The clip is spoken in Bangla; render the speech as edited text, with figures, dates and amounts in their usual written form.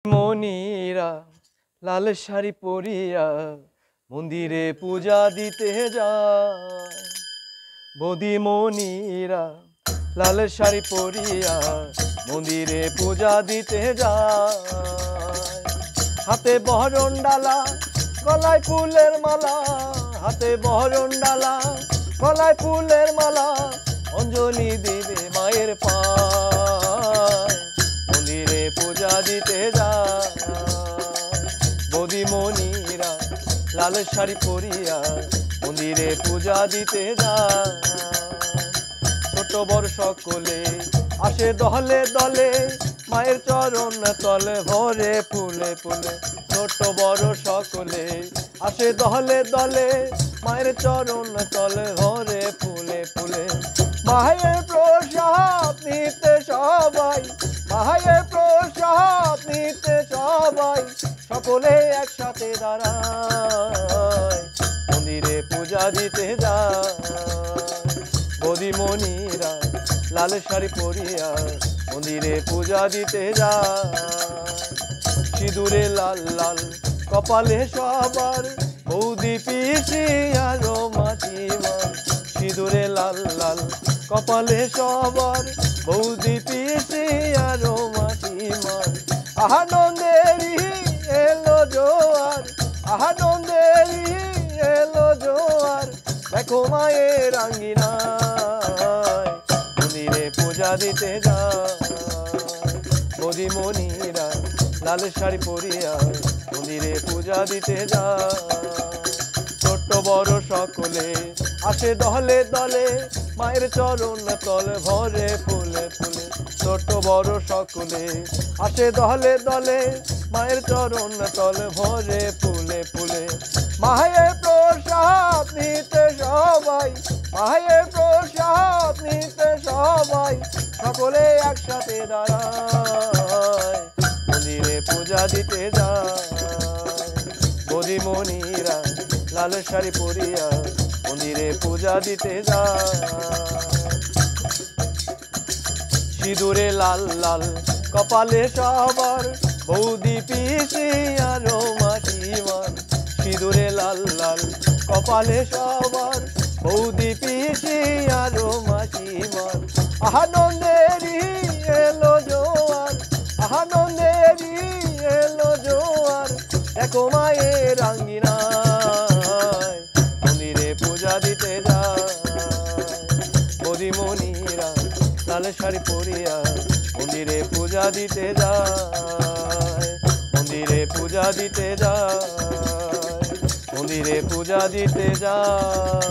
মনিরা লাল শাড়ি পরিয়া মন্দিরে পূজা দিতে যায়। বৌদিমণিরা লাল শাড়ি পরিয়া মন্দিরে পূজা দিতে যায়। হাতে বহরণ ডালা, গলায় ফুলের মালা, হাতে বহরণ ডালা, গলায় ফুলের মালা, অঞ্জলি দেবে মায়ের পায়, মন্দিরে পূজা দিতে যায়। বৌদিমণিরা লাল শাড়ি পরিয়া মন্দিরে পূজা দিতে যায়। ছোট বড় সকলে আসে দলে দলে, মায়ের চরণ তলে ভরে ফুলে ফুলে। ছোট বড় সকলে আসে দলে দলে, মায়ের চরণ তলে ভরে ফুলে ফুলে। মায়ের প্রসাদ নিতে সবাই, মায়ের প্রসাদ নিতে সবাই, সকলে একসাথে দাঁড়ায়, মন্দিরে পূজা দিতে যায়। বৌদিমণিরা লাল শাড়ি পরিয়া মন্দিরে পূজা দিতে যায়। সিঁদুরে লাল লাল কপালে সবার, বৌদি পিসি আরো মাটিমার। সিঁদুরে লাল লাল কপালে সবার, বৌদি পিসি আরো মাটিমার। আনন্দেরই এলো জোয়ার, আনন্দেরই এলো জোয়ার, দেখো মায়ের আঙ্গিনায়, মন্দিরে পূজা দিতে যায়। বৌদিমণিরা লাল শাড়ি পরিয়া মন্দিরে পূজা দিতে যায়। ছোট বড় সকলে আসে দলে দলে, মায়ের চরণ তলে ভরে ফুলে ফুলে। ছোট বড় সকলে আসে দলে দলে, মায়ের চরণ তলে ভরে ফুলে ফুলে। মায়ের প্রসাদ নিতে সবাই, মায়ের প্রসাদ নিতে সবাই, সকলে একসাথে দাঁড়ায়, মন্দিরে পূজা দিতে যায়। বৌদিমণিরা লাল শাড়ি পরিয়া মন্দিরে পূজা দিতে যায়। সিঁদুরে লাল লাল কপালে সবার, বৌদি পিসি আরো মাটিমার। সিঁদুরে লাল লাল কপালে সবার, বৌদি পিসি আরো মাটিমার। আনন্দেরই এলো জোয়ার, আনন্দেরই এলো জোয়ার, দেখো মায়ের আঙ্গিনায়, মন্দিরে পূজা দিতে যায়। বৌদিমণিরা লাল শাড়ি পরিয়া মন্দিরে পূজা দিতে যায়। মন্দিরে পূজা দিতে যায়, মন্দিরে পূজা দিতে যায়।